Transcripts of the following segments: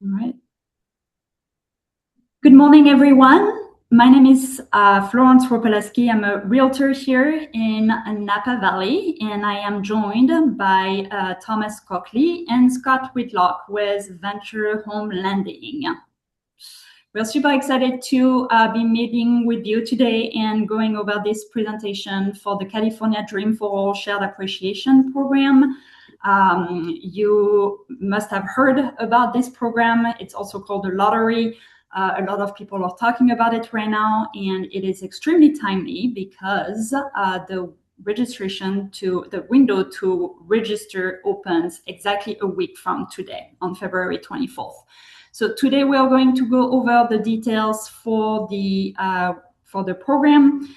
All right. Good morning, everyone. My name is Florence Ropalaski. I'm a realtor here in Napa Valley, and I am joined by Thomas Coakley and Scott Whitlock with Venture Home Lending. We're super excited to be meeting with you today and going over this presentation for the California Dream for All Shared Appreciation Program. You must have heard about this program. It's also called the lottery. A lot of people are talking about it right now, and it is extremely timely because the window to register opens exactly a week from today on February 24th. So today we are going to go over the details for the program,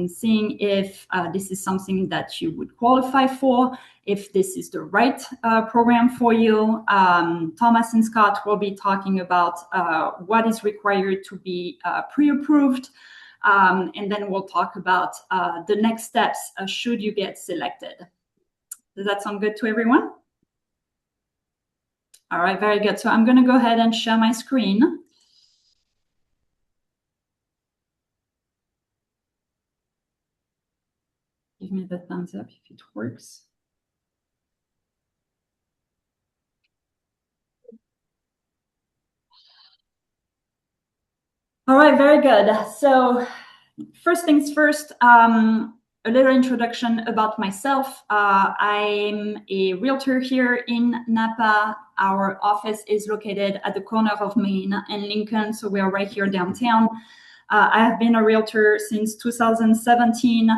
seeing if this is something that you would qualify for, if this is the right program for you. Thomas and Scott will be talking about what is required to be pre-approved, and then we'll talk about the next steps should you get selected. Does that sound good to everyone? All right, very good. So I'm going to go ahead and share my screen. Give me the thumbs up if it works. All right, very good. So first things first, a little introduction about myself. I'm a realtor here in Napa. Our office is located at the corner of Main and Lincoln, so we are right here downtown. I have been a realtor since 2017.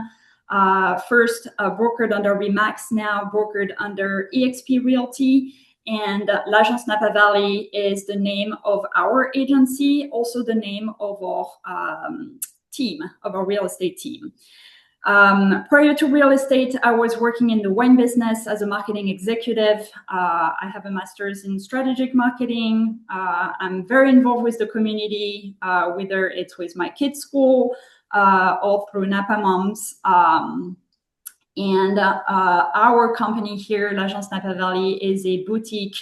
First brokered under Remax, now brokered under eXp Realty. And L'Agence Napa Valley is the name of our agency, also the name of our team, of our real estate team. Prior to real estate, I was working in the wine business as a marketing executive. I have a master's in strategic marketing. I'm very involved with the community, whether it's with my kids' school or through Napa Moms. And our company here, L'Agence Napa Valley, is a boutique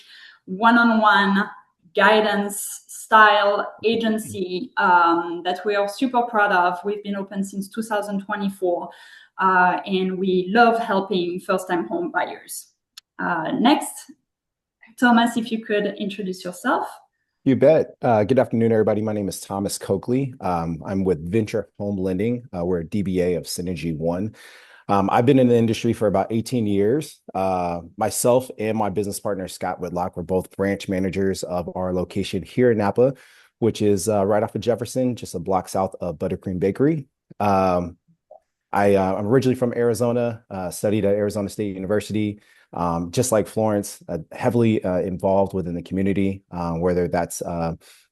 one-on-one guidance style agency that we are super proud of. We've been open since 2024, and we love helping first-time home buyers. Next, Thomas, if you could introduce yourself. You bet. Good afternoon, everybody. My name is Thomas Coakley. I'm with Venture Home Lending. We're a DBA of Synergy One. I've been in the industry for about 18 years. Myself and my business partner, Scott Whitlock, were both branch managers of our location here in Napa, which is right off of Jefferson, just a block south of Buttercream Bakery. I'm originally from Arizona, studied at Arizona State University. Just like Florence, heavily involved within the community, whether that's,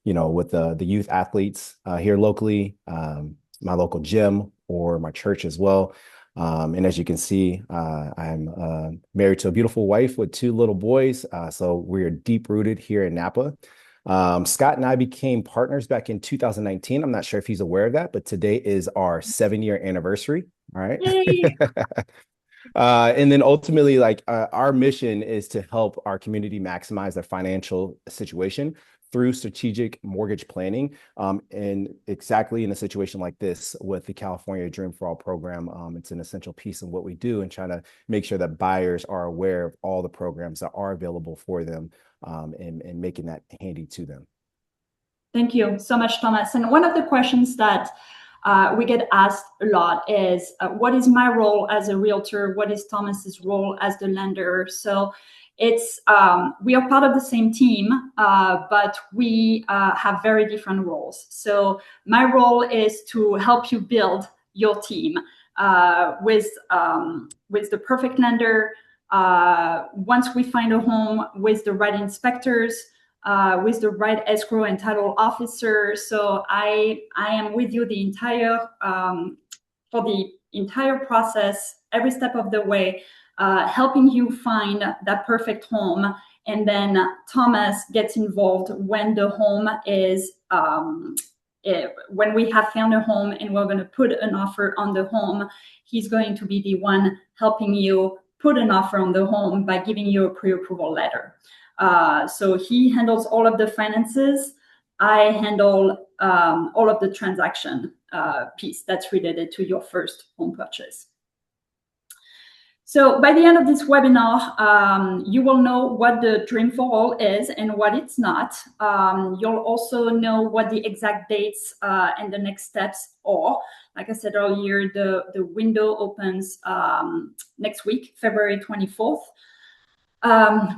with the youth athletes here locally, my local gym, or my church as well. And as you can see, I'm married to a beautiful wife with 2 little boys. So we're deep rooted here in Napa. Scott and I became partners back in 2019. I'm not sure if he's aware of that, but today is our 7-year anniversary. All right. And then ultimately, our mission is to help our community maximize their financial situation through strategic mortgage planning. And exactly in a situation like this with the California Dream for All program, it's an essential piece of what we do, and trying to make sure that buyers are aware of all the programs that are available for them, and making that handy to them. Thank you so much, Thomas. And one of the questions that we get asked a lot is, what is my role as a realtor? What is Thomas's role as the lender? So it's we are part of the same team, but we have very different roles. So my role is to help you build your team with the perfect lender. Once we find a home, with the right inspectors, with the right escrow and title officer. So I am with you the entire for the entire process, every step of the way, helping you find that perfect home. And then Thomas gets involved when the home is when we have found a home and we're going to put an offer on the home. He's going to be the one helping you put an offer on the home by giving you a pre-approval letter. So he handles all of the finances. I handle all of the transaction piece that's related to your first home purchase. So by the end of this webinar, you will know what the Dream for All is and what it's not. You'll also know what the exact dates and the next steps are. Like I said earlier, the window opens next week, February 24th.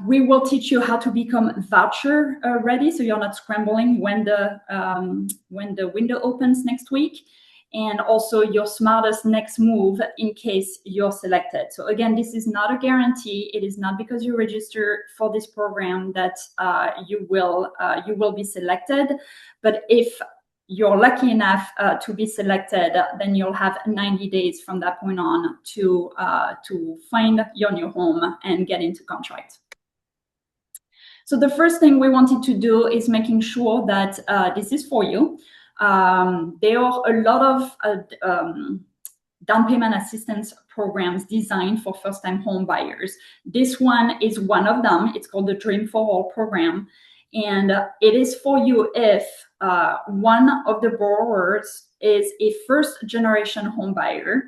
We will teach you how to become voucher ready, so you're not scrambling when the window opens next week, and also your smartest next move in case you're selected. So again, this is not a guarantee. It is not because you register for this program that you will be selected. But if you're lucky enough to be selected, then you'll have 90 days from that point on to find your new home and get into contract. So the first thing we wanted to do is making sure that this is for you. There are a lot of down payment assistance programs designed for first-time home buyers. This one is one of them. It's called the Dream for All program. And it is for you if one of the borrowers is a first-generation home buyer,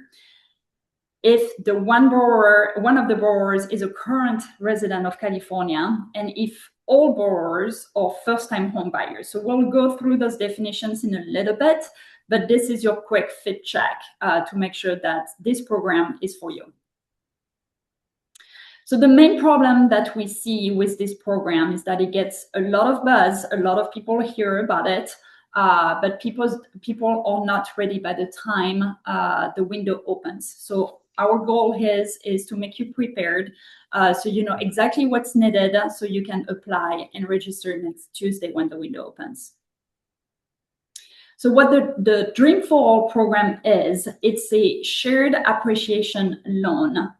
if one of the borrowers is a current resident of California, and if all borrowers are first-time home buyers. So we'll go through those definitions in a little bit, but this is your quick fit check to make sure that this program is for you. So the main problem that we see with this program is that it gets a lot of buzz, a lot of people hear about it, but people are not ready by the time the window opens. So our goal is to make you prepared, so you know exactly what's needed, so you can apply and register next Tuesday when the window opens. So what the Dream for All program is, it's a shared appreciation loan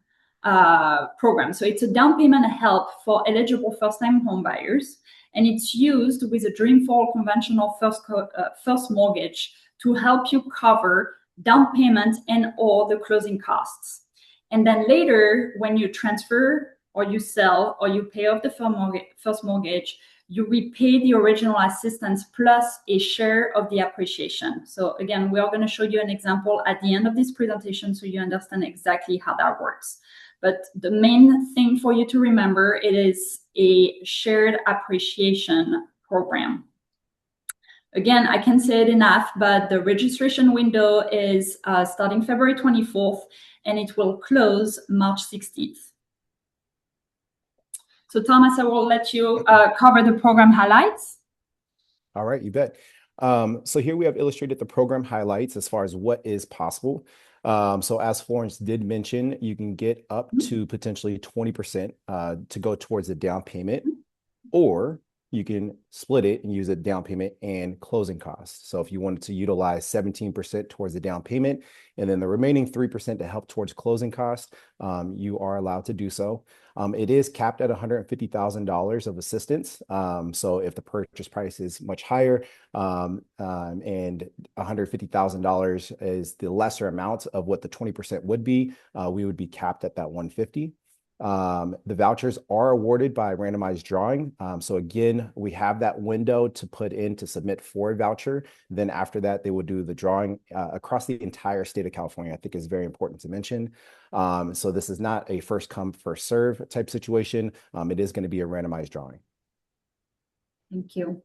program. So it's a down payment help for eligible first-time home buyers, and it's used with a Dream for All conventional first mortgage to help you cover down payment and all the closing costs. And then later, when you transfer or you sell or you pay off the first mortgage, you repay the original assistance plus a share of the appreciation. So again, we are going to show you an example at the end of this presentation so you understand exactly how that works. But the main thing for you to remember, it is a shared appreciation program. Again, I can't say it enough, but the registration window is starting February 24th, and it will close March 16th. So Thomas, I will let you cover the program highlights. All right, you bet. So here we have illustrated the program highlights as far as what is possible. So as Florence did mention, you can get up to potentially 20% to go towards the down payment, or you can split it and use a down payment and closing costs. So if you wanted to utilize 17% towards the down payment and then the remaining 3% to help towards closing costs, you are allowed to do so. It is capped at $150,000 of assistance. So if the purchase price is much higher and $150,000 is the lesser amount of what the 20% would be, we would be capped at that $150,000. The vouchers are awarded by randomized drawing. So again, we have that window to put in to submit for a voucher. Then after that, they will do the drawing across the entire state of California. I think is very important to mention. So this is not a first come, first serve type situation. It is going to be a randomized drawing. Thank you.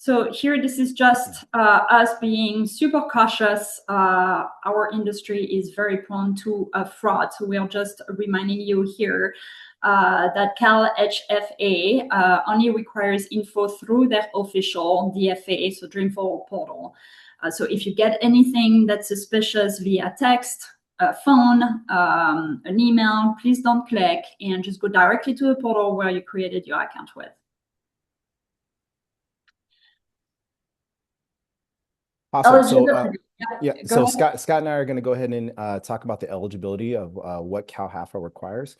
So here, this is just us being super cautious. Our industry is very prone to fraud. So we are just reminding you here that Cal HFA only requires info through their official DFA, so Dream for All portal. So if you get anything that's suspicious via text, phone, an email, please don't click and just go directly to the portal where you created your account with. Awesome. So, so Scott and I are going to go ahead and talk about the eligibility of what Cal HFA requires.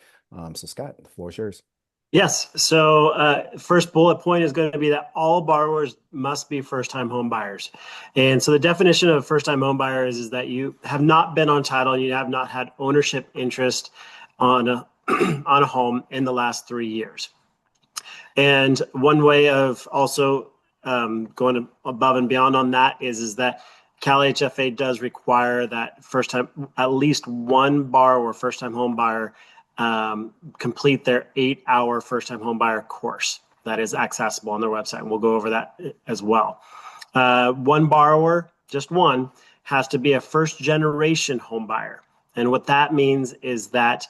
So Scott, the floor is yours. Yes. So first bullet point is going to be that all borrowers must be first-time home buyers. And so the definition of first-time home buyer is that you have not been on title and you have not had ownership interest on a on a home in the last 3 years. And one way of also going above and beyond on that is that Cal HFA does require that at least one borrower, first-time home buyer, complete their 8-hour first-time home buyer course that is accessible on their website. And we'll go over that as well. One borrower, just one, has to be a first-generation home buyer. And what that means is that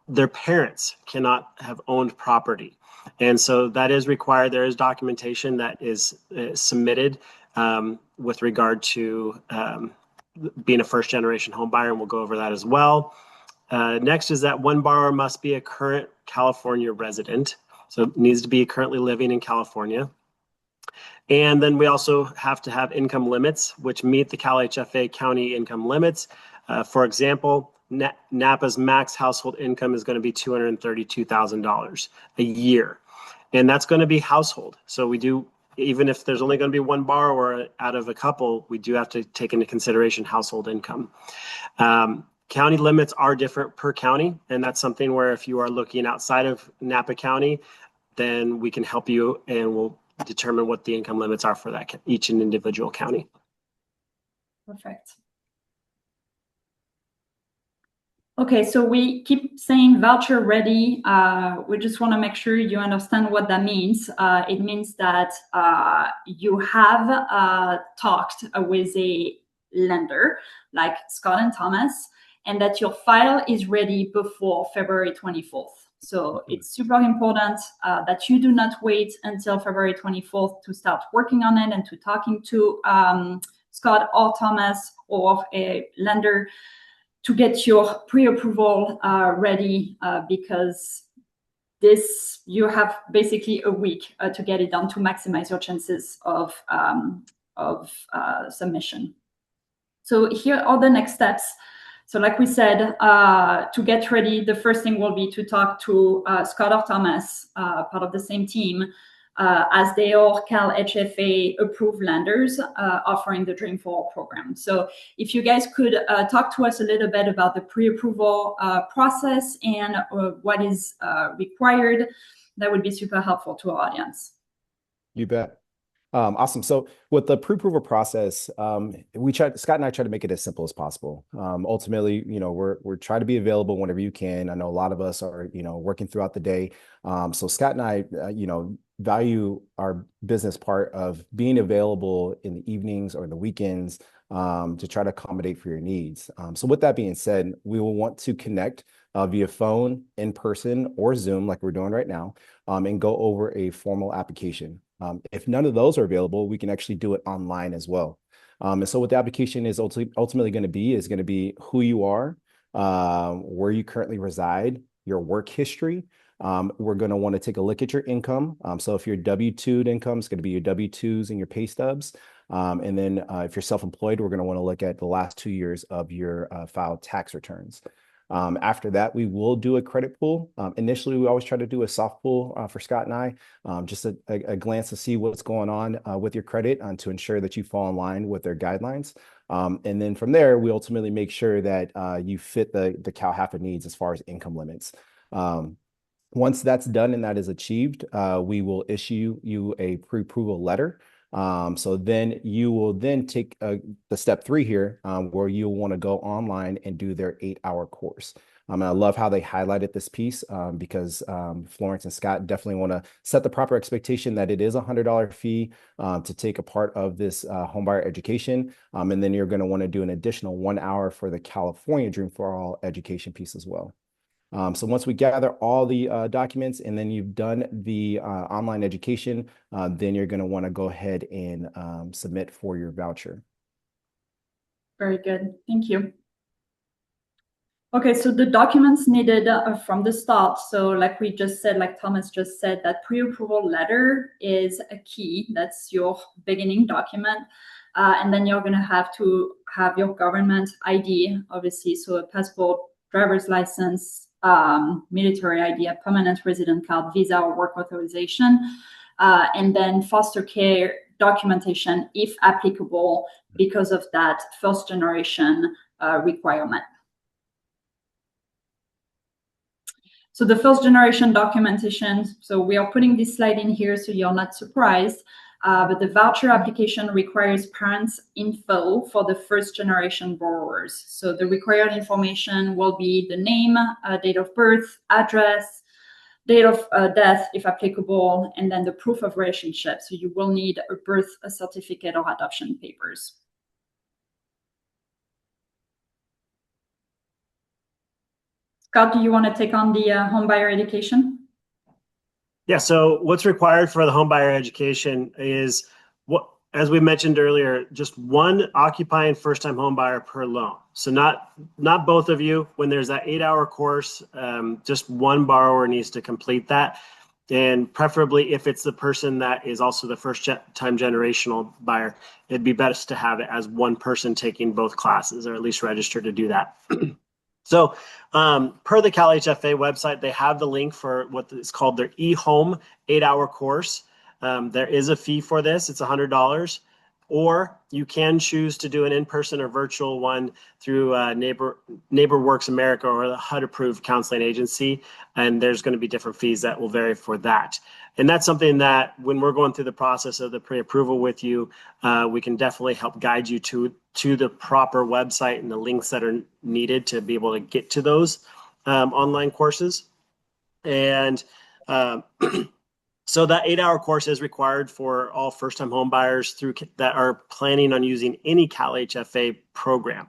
their parents cannot have owned property. And so that is required. There is documentation that is submitted with regard to being a first-generation home buyer, and we'll go over that as well. Next is that one borrower must be a current California resident. So it needs to be currently living in California. And then we also have to have income limits, which meet the Cal HFA county income limits. For example, Napa's max household income is going to be $232,000 a year. And that's going to be household. So we do, even if there's only going to be one borrower out of a couple, we do have to take into consideration household income. County limits are different per county. And that's something where if you are looking outside of Napa County, then we can help you and we'll determine what the income limits are for that each individual county. Perfect. Okay, so we keep saying voucher ready. We just want to make sure you understand what that means. It means that you have talked with a lender like Scott and Thomas, and that your file is ready before February 24th. So it's super important that you do not wait until February 24th to start working on it and to talking to Scott or Thomas or a lender to get your pre-approval ready because you have basically a week to get it done to maximize your chances of submission. So here are the next steps. So like we said, to get ready, the first thing will be to talk to Scott or Thomas, part of the same team, as they are Cal HFA approved lenders offering the Dream for All program. So if you guys could talk to us a little bit about the pre-approval process and what is required, that would be super helpful to our audience. You bet. Awesome. So with the pre-approval process, Scott and I try to make it as simple as possible. Ultimately, we're trying to be available whenever you can. I know a lot of us are, working throughout the day. So Scott and I, value our business part of being available in the evenings or the weekends to try to accommodate for your needs. So with that being said, we will want to connect via phone, in person, or Zoom like we're doing right now, and go over a formal application. If none of those are available, we can actually do it online as well. And so what the application is ultimately going to be who you are, where you currently reside, your work history. We're going to want to take a look at your income. So if you're W-2'd income, it's going to be your W-2s and your pay stubs. And then if you're self-employed, we're going to want to look at the last 2 years of your filed tax returns. After that, we will do a credit pull. Initially, we always try to do a soft pull for Scott and I, just a glance to see what's going on with your credit to ensure that you fall in line with their guidelines. And then from there, we ultimately make sure that you fit the Cal HFA needs as far as income limits. Once that's done and that is achieved, we will issue you a pre-approval letter. So then you will then take the step 3 here, where you'll want to go online and do their 8-hour course. And I love how they highlighted this piece because Florence and Scott definitely want to set the proper expectation that it is a $100 fee to take a part of this homebuyer education. And then you're going to want to do an additional 1 hour for the California Dream for All education piece as well. So once we gather all the documents and then you've done the online education, then you're going to want to go ahead and submit for your voucher. Very good. Thank you. Okay, so the documents needed from the start. So like we just said, like Thomas just said, that pre-approval letter is a key. That's your beginning document. And then you're going to have your government ID, obviously. So a passport, driver's license, military ID, a permanent resident card, visa, or work authorization, and then foster care documentation, if applicable, because of that first generation requirement. So the first generation documentation, so we are putting this slide in here so you're not surprised, but the voucher application requires parents' info for the first generation borrowers. So the required information will be the name, date of birth, address, date of death if applicable, and then the proof of relationship. So you will need a birth certificate or adoption papers. Scott, do you want to take on the home buyer education? Yeah, so what's required for the home buyer education is, what, as we mentioned earlier, just one occupying first-time home buyer per loan. So not both of you. When there's that 8-hour course, just one borrower needs to complete that. And preferably, if it's the person that is also the first-time generational buyer, it'd be best to have it as one person taking both classes, or at least registered to do that. So per the CalHFA website, they have the link for what is called their eHome 8-hour course. There is a fee for this. It's $100. Or you can choose to do an in-person or virtual one through NeighborWorks America or the HUD-approved counseling agency. And there's going to be different fees that will vary for that. And that's something that when we're going through the process of the pre-approval with you, we can definitely help guide you to the proper website and the links that are needed to be able to get to those online courses. And so that 8-hour course is required for all first-time home buyers that are planning on using any CalHFA program.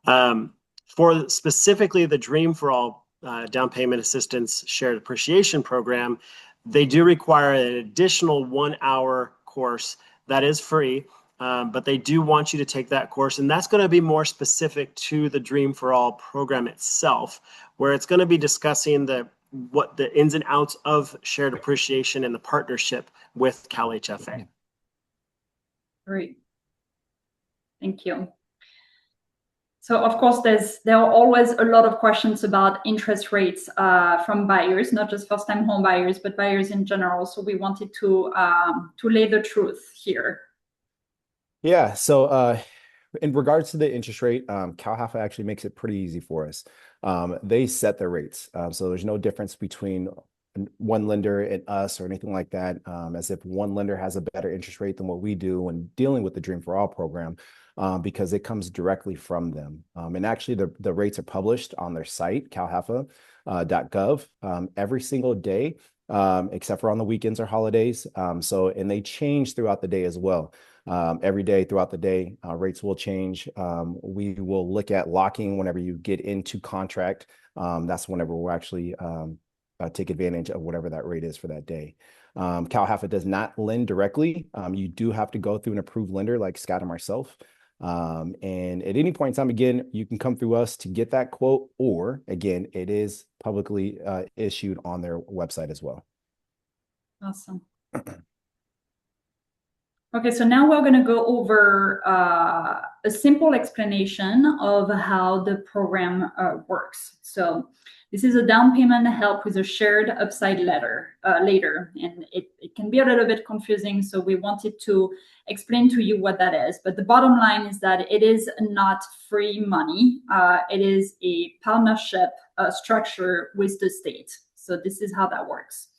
For specifically the Dream for All down payment assistance shared appreciation program, they do require an additional 1-hour course that is free, but they do want you to take that course, and that's going to be more specific to the Dream for All program itself, where it's going to be discussing what the ins and outs of shared appreciation and the partnership with CalHFA. Great. Thank you. So of course, there are always a lot of questions about interest rates from buyers, not just first-time home buyers, but buyers in general. So we wanted to lay the truth here. Yeah. So in regards to the interest rate, CalHFA actually makes it pretty easy for us. They set their rates. So there's no difference between one lender and us or anything like that, as if one lender has a better interest rate than what we do when dealing with the Dream for All program, because it comes directly from them. And actually the rates are published on their site, calhfa.gov, every single day, except for on the weekends or holidays. And they change throughout the day as well. Every day throughout the day, rates will change. We will look at locking whenever you get into contract. That's whenever we'll actually take advantage of whatever that rate is for that day. CalHFA does not lend directly. You do have to go through an approved lender like Scott and myself. And at any point in time, again, you can come through us to get that quote, or again, it is publicly issued on their website as well. Awesome. Okay, so now we're going to go over a simple explanation of how the program works. So this is a down payment help with a shared upside later, and it can be a little bit confusing, so we wanted to explain to you what that is. But the bottom line is that it is not free money. It is a partnership structure with the state. So this is how that works.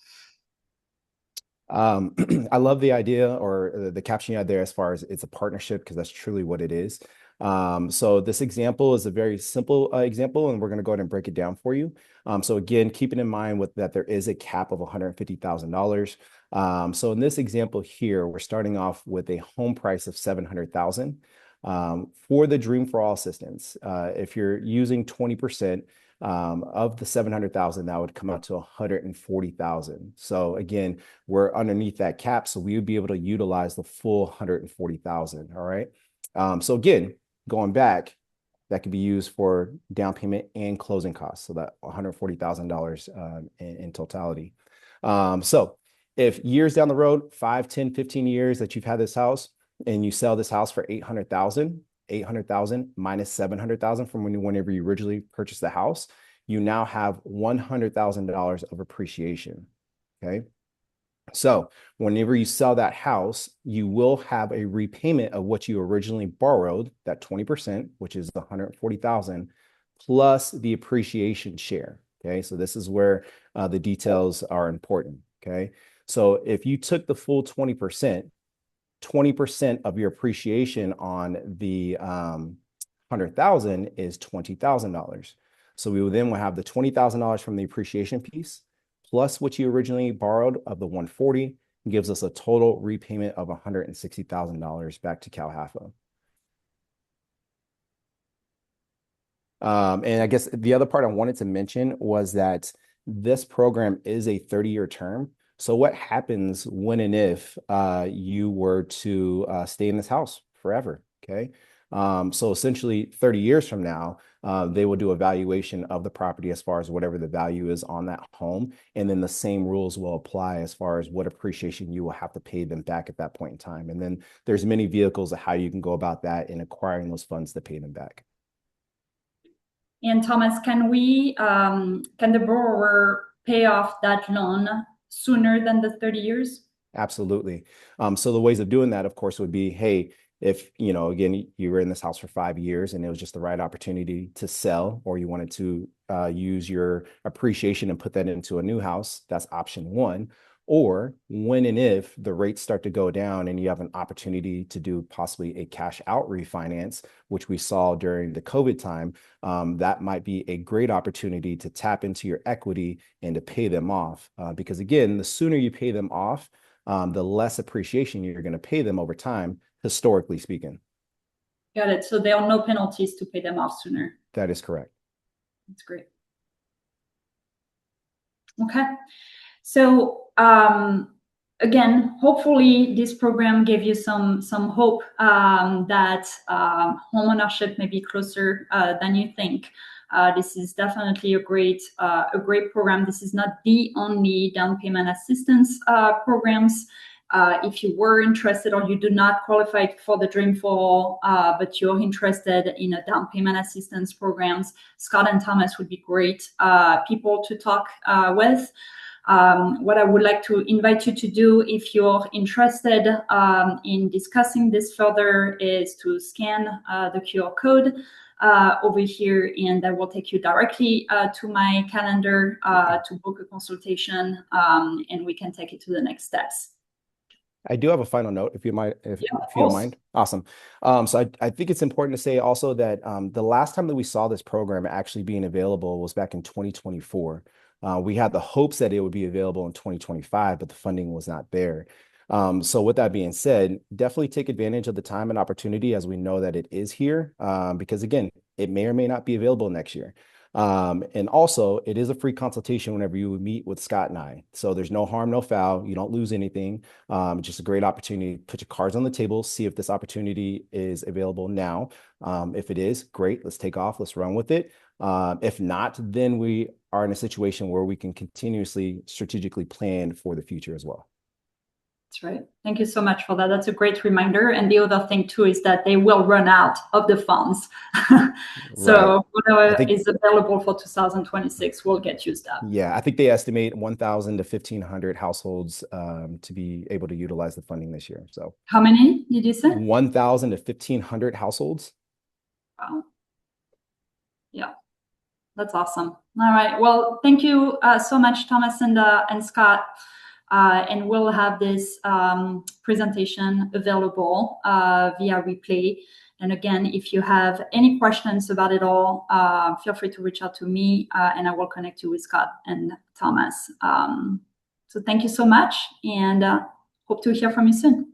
I love the idea or the caption you had there as far as it's a partnership, because that's truly what it is. So this example is a very simple example, and we're going to go ahead and break it down for you. So again, keeping in mind that there is a cap of $150,000. So in this example here, we're starting off with a home price of $700,000. For the Dream for All assistance, if you're using 20%, of the 700,000, that would come out to 140,000. So again, we're underneath that cap, so we would be able to utilize the full 140,000. All right. So again, going back, that could be used for down payment and closing costs. So that $140,000 in totality. So if years down the road, 5, 10, 15 years that you've had this house and you sell this house for 800,000 minus 700,000 from whenever you originally purchased the house, you now have $100,000 of appreciation. Okay. So whenever you sell that house, you will have a repayment of what you originally borrowed, that 20%, which is the 140,000, plus the appreciation share. Okay, so this is where the details are important. Okay, so if you took the full 20%, 20% of your appreciation on the 100,000 is $20,000. So we will then will have the $20,000 from the appreciation piece plus what you originally borrowed of the 140 gives us a total repayment of $160,000 back to Cal HAFA. And I guess the other part I wanted to mention was that this program is a 30-year term. So what happens when and if you were to stay in this house forever? Okay. So essentially 30 years from now, they will do a valuation of the property as far as whatever the value is on that home. And then the same rules will apply as far as what appreciation you will have to pay them back at that point in time. And then there's many vehicles of how you can go about that in acquiring those funds to pay them back. And Thomas, can the borrower pay off that loan sooner than the 30 years? Absolutely. So the ways of doing that, of course, would be, hey, if, you know, again, you were in this house for 5 years and it was just the right opportunity to sell, or you wanted to use your appreciation and put that into a new house, that's option one. Or when and if the rates start to go down and you have an opportunity to do possibly a cash out refinance, which we saw during the COVID time, that might be a great opportunity to tap into your equity and to pay them off. Because again, the sooner you pay them off, the less appreciation you're going to pay them over time, historically speaking. Got it. So there are no penalties to pay them off sooner. That is correct. That's great. Okay. So again, hopefully this program gave you some hope that homeownership may be closer than you think. This is definitely a great program. This is not the only down payment assistance programs. If you were interested or you do not qualify for the Dreamfall, but you're interested in a down payment assistance programs, Scott and Thomas would be great people to talk with. What I would like to invite you to do, if you're interested in discussing this further, is to scan the QR code over here, and that will take you directly to my calendar to book a consultation, and we can take it to the next steps. I do have a final note, if you might, if you don't mind. Awesome. So I think it's important to say also that the last time that we saw this program actually being available was back in 2024. We had the hopes that it would be available in 2025, but the funding was not there. So with that being said, definitely take advantage of the time and opportunity as we know that it is here, because again, it may or may not be available next year. And also, it is a free consultation whenever you meet with Scott and I. So there's no harm, no foul. You don't lose anything. Just a great opportunity to put your cards on the table, see if this opportunity is available now. If it is, great. Let's take off. Let's run with it. If not, then we are in a situation where we can continuously strategically plan for the future as well. That's right. Thank you so much for that. That's a great reminder. And the other thing too is that they will run out of the funds. So whatever is available for 2026 will get used up. Yeah, I think they estimate 1,000 to 1,500 households to be able to utilize the funding this year. So how many did you say? 1,000 to 1,500 households. Wow. Yeah, that's awesome. All right. Well, thank you so much, Thomas and Scott. And we'll have this presentation available via replay. And again, if you have any questions about it all, feel free to reach out to me and I will connect you with Scott and Thomas. So thank you so much, and hope to hear from you soon.